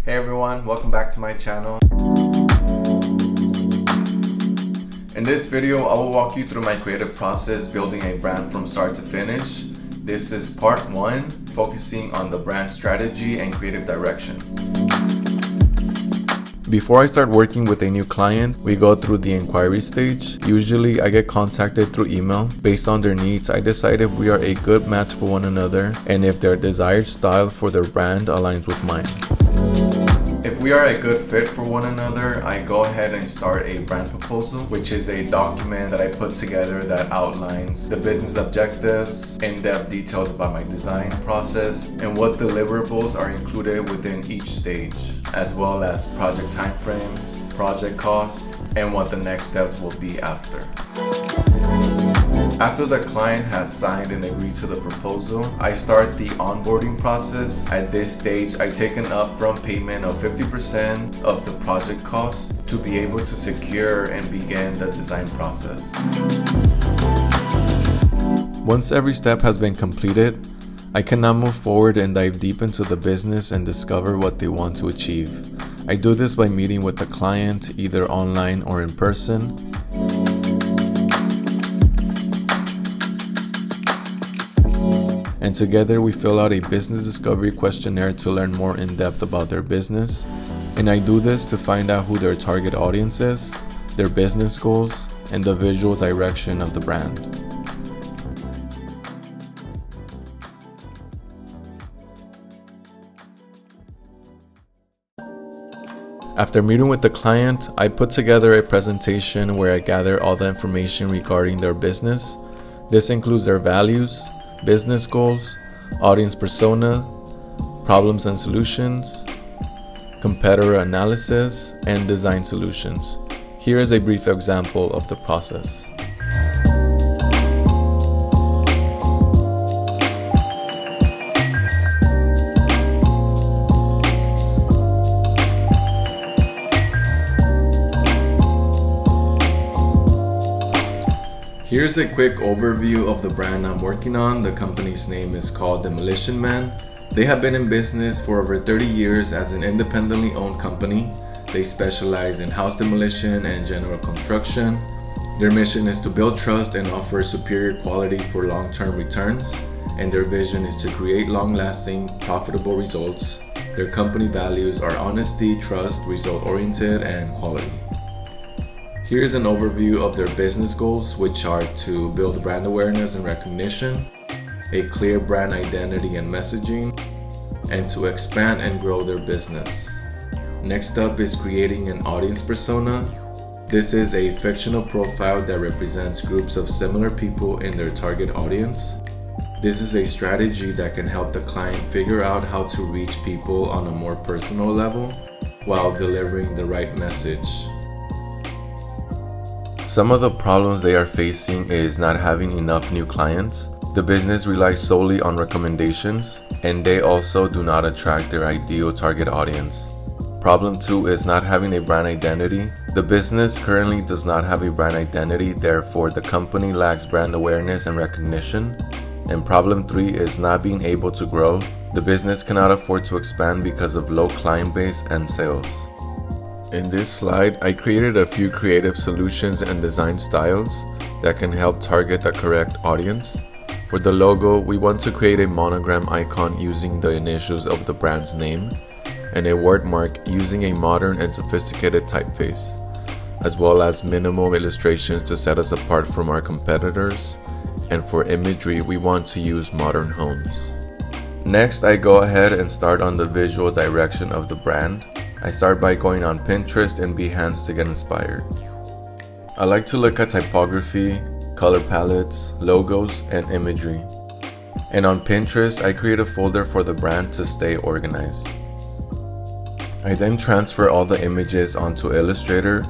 Hey everyone, welcome back to my channel. In this video, I will walk you through my creative process building a brand from start to finish. This is part 1, focusing on the brand strategy and creative direction. Before I start working with a new client, we go through the inquiry stage. Usually, I get contacted through email. Based on their needs, I decide if we are a good match for one another and if their desired style for their brand aligns with mine. If we are a good fit for one another, I go ahead and start a brand proposal, which is a document that I put together that outlines the business objectives, in-depth details about my design process, and what deliverables are included within each stage, as well as project timeframe, project cost, and what the next steps will be after. After the client has signed and agreed to the proposal, I start the onboarding process. At this stage, I take an upfront payment of 50% of the project cost to be able to secure and begin the design process. Once every step has been completed, I can now move forward and dive deep into the business and discover what they want to achieve. I do this by meeting with the client, either online or in person. And together we fill out a business discovery questionnaire to learn more in depth about their business. And I do this to find out who their target audience is, their business goals, and the visual direction of the brand. After meeting with the client, I put together a presentation where I gather all the information regarding their business. This includes their values, business goals, audience persona, problems and solutions, competitor analysis, and design solutions. Here is a brief example of the process. Here's a quick overview of the brand I'm working on. The company's name is called Demolition Man. They have been in business for over 30 years as an independently owned company. They specialize in house demolition and general construction. Their mission is to build trust and offer superior quality for long-term returns. And their vision is to create long-lasting, profitable results. Their company values are honesty, trust, result-oriented, and quality. Here is an overview of their business goals, which are to build brand awareness and recognition, a clear brand identity and messaging, and to expand and grow their business. Next up is creating an audience persona. This is a fictional profile that represents groups of similar people in their target audience. This is a strategy that can help the client figure out how to reach people on a more personal level while delivering the right message. Some of the problems they are facing is not having enough new clients. The business relies solely on recommendations, and they also do not attract their ideal target audience. Problem 2 is not having a brand identity. The business currently does not have a brand identity, therefore the company lacks brand awareness and recognition. And problem 3 is not being able to grow. The business cannot afford to expand because of low client base and sales. In this slide, I created a few creative solutions and design styles that can help target the correct audience. For the logo, we want to create a monogram icon using the initials of the brand's name, and a word mark using a modern and sophisticated typeface, as well as minimal illustrations to set us apart from our competitors. And for imagery, we want to use modern homes. Next, I go ahead and start on the visual direction of the brand. I start by going on Pinterest and Behance to get inspired. I like to look at typography, color palettes, logos, and imagery. And on Pinterest, I create a folder for the brand to stay organized. I then transfer all the images onto Illustrator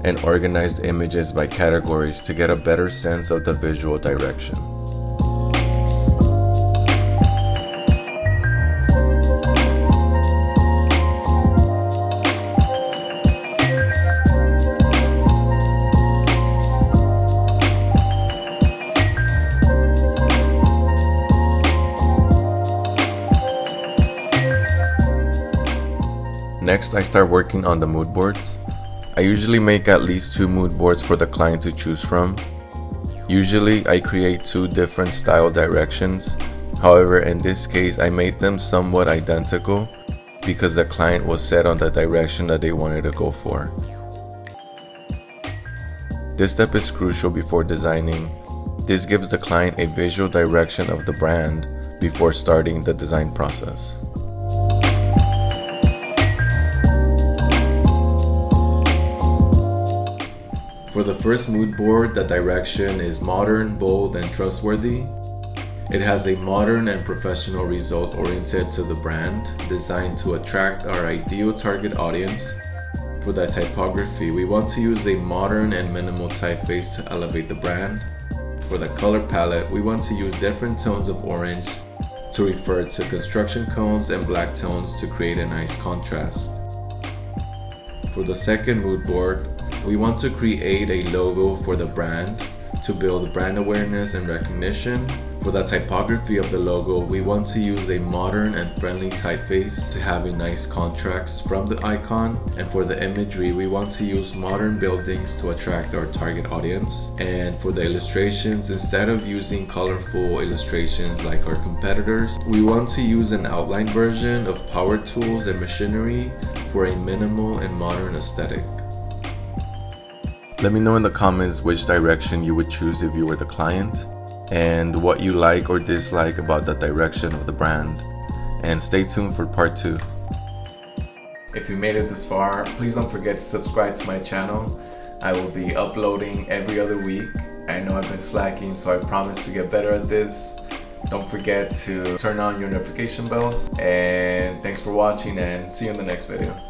and organize the images by categories to get a better sense of the visual direction. Next, I start working on the mood boards. I usually make at least 2 mood boards for the client to choose from. Usually, I create 2 different style directions. However, in this case, I made them somewhat identical because the client was set on the direction that they wanted to go for. This step is crucial before designing. This gives the client a visual direction of the brand before starting the design process. For the first mood board, the direction is modern, bold, and trustworthy. It has a modern and professional result oriented to the brand, designed to attract our ideal target audience. For the typography, we want to use a modern and minimal typeface to elevate the brand. For the color palette, we want to use different tones of orange to refer to construction cones and black tones to create a nice contrast. For the second mood board, we want to create a logo for the brand to build brand awareness and recognition. For the typography of the logo, we want to use a modern and friendly typeface to have a nice contrast from the icon. And for the imagery, we want to use modern buildings to attract our target audience. And for the illustrations, instead of using colorful illustrations like our competitors, we want to use an outline version of power tools and machinery for a minimal and modern aesthetic. Let me know in the comments which direction you would choose if you were the client, and what you like or dislike about the direction of the brand. And stay tuned for part 2. If you made it this far, please don't forget to subscribe to my channel. I will be uploading every other week. I know I've been slacking, so I promise to get better at this. Don't forget to turn on your notification bells, and thanks for watching, and see you in the next video.